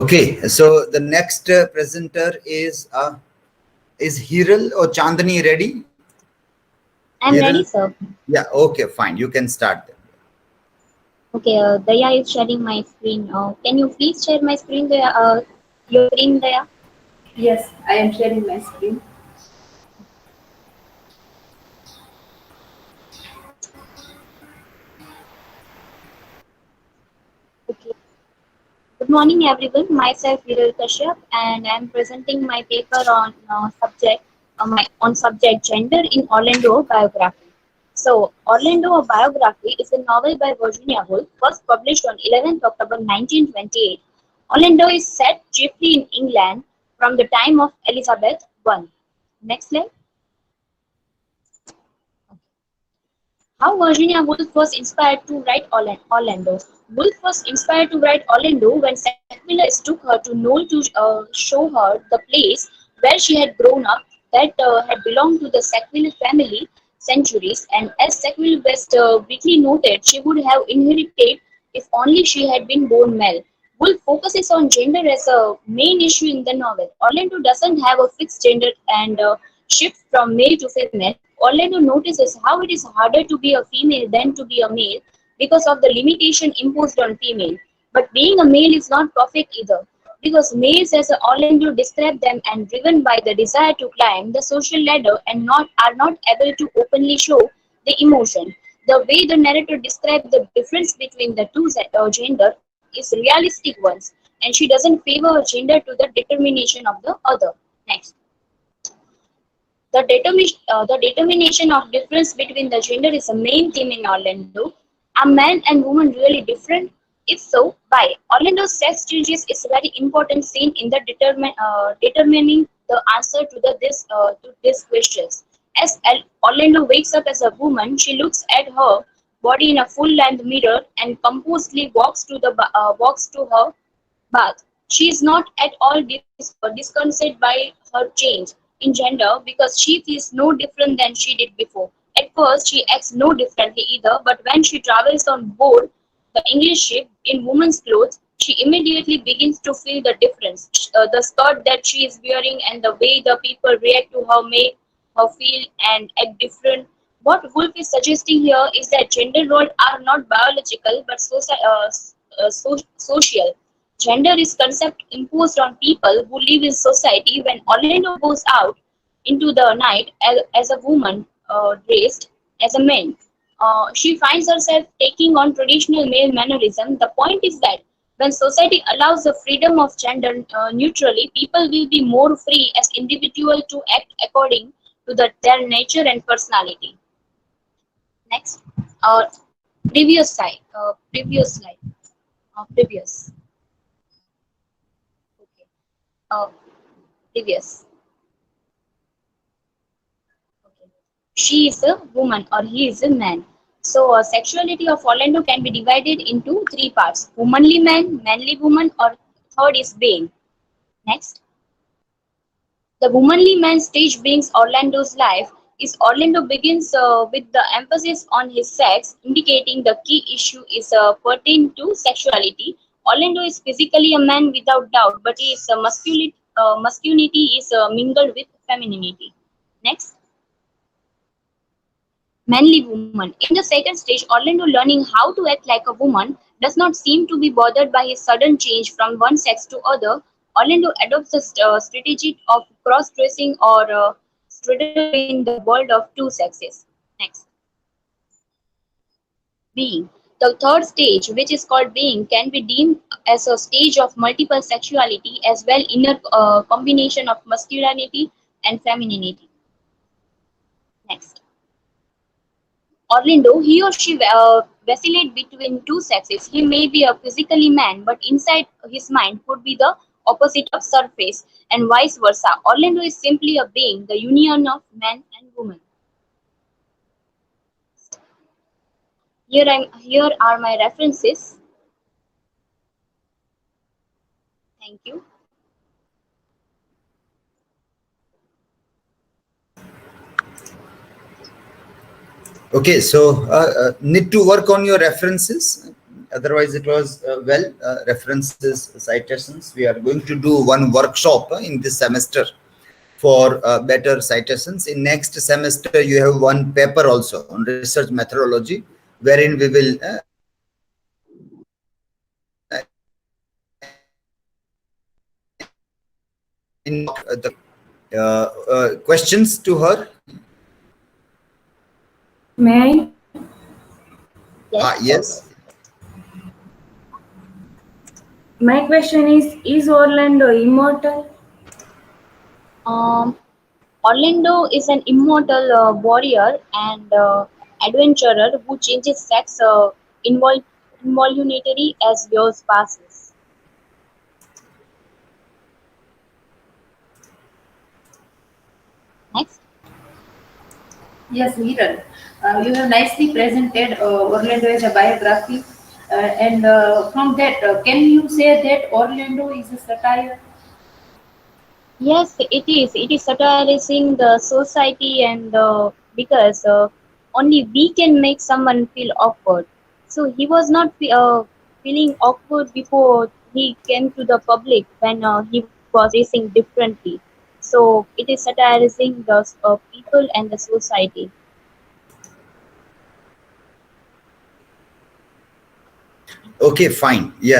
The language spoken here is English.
Okay, so the next presenter is Hiral or Chandani ready? I'm ready, Hiral? sir. Yeah, okay, fine. You can start then. Okay, Daya is sharing my screen. Can you please share my screen, Daya? Your screen, Daya? Yes, I am sharing my screen. Okay. Good morning, everyone. Myself, Viral Kashyap, and I'm presenting my paper on subject gender in Orlando biography. So, Orlando a biography is a novel by Virginia Woolf, first published on 11th October 1928. Orlando is set chiefly in England from the time of Elizabeth I. Next slide. How Virginia Woolf was inspired to write Orlando. Woolf was inspired to write Orlando when Sackville took her to Knoll to show her the place where she had grown up that had belonged to the Sackville family centuries, and as Sackville West weekly noted, she would have inherited if only she had been born male. Woolf focuses on gender as a main issue in the novel. Orlando doesn't have a fixed gender and shifts from male to female. Orlando notices how it is harder to be a female than to be a male because of the limitation imposed on female. But being a male is not perfect either, because males, as Orlando described them, and driven by the desire to climb the social ladder and not able to openly show the emotion. The way the narrator describes the difference between the two gender is realistic ones, and she doesn't favor a gender to the determination of the other. Next. The determination of difference between the gender is a main theme in Orlando. Are man and woman really different? If so, why? Orlando's sex changes is a very important scene in the determining the answer to to these questions. As Orlando wakes up as a woman, she looks at her body in a full-length mirror and composedly walks to her bath. She is not at all disconcerted by her change in gender because she feels no different than she did before. At first, she acts no differently either, but when she travels on board the English ship in woman's clothes, she immediately begins to feel the difference. The skirt that she is wearing and the way the people react to her make her feel and act different. What Wolf is suggesting here is that gender roles are not biological but social. Gender is concept imposed on people who live in society. When Orlando goes out into the night as a woman dressed as a man, she finds herself taking on traditional male mannerism. The point is that when society allows the freedom of gender neutrally, people will be more free as individuals to act according to their nature and personality. Next, uh, previous slide, previous. Okay. Uh, Previous. Okay. She is a woman or he is a man. So, sexuality of Orlando can be divided into three parts: womanly man, manly woman, or third is being. Next, the womanly man stage brings Orlando's life. Is Orlando begins with the emphasis on his sex, indicating the key issue is pertain to sexuality. Orlando is physically a man without doubt, but his masculinity is mingled with femininity. Next. Manly woman. In the second stage, Orlando learning how to act like a woman does not seem to be bothered by his sudden change from one sex to other. Orlando adopts the strategy of cross-dressing or straddling in the world of two sexes. Next, being. The third stage, which is called being, can be deemed as a stage of multiple sexuality as well inner combination of masculinity and femininity. Next. Orlando, he or she vacillate between two sexes. He may be a physically man, but inside his mind could be the opposite of surface, and vice versa. Orlando is simply a being, the union of man and woman. Here are my references. Thank you. Okay, so need to work on your references. Otherwise, it was references, citations. We are going to do one workshop in this semester for better citations. In next semester, you have one paper also on research methodology, wherein we will questions to her. May I? Yes. Yes. My question is Orlando immortal? Um, Orlando is an immortal warrior and adventurer who changes sex involuntarily as years passes. Next. Yes, Hiran. You have nicely presented Orlando as a biography. And from that, can you say that Orlando is a satire? Yes, it is. It is satirizing the society and because only we can make someone feel awkward. So he was not feeling awkward before he came to the public when he was dressing differently. So it is satirizing the people and the society. Okay, fine. Yeah.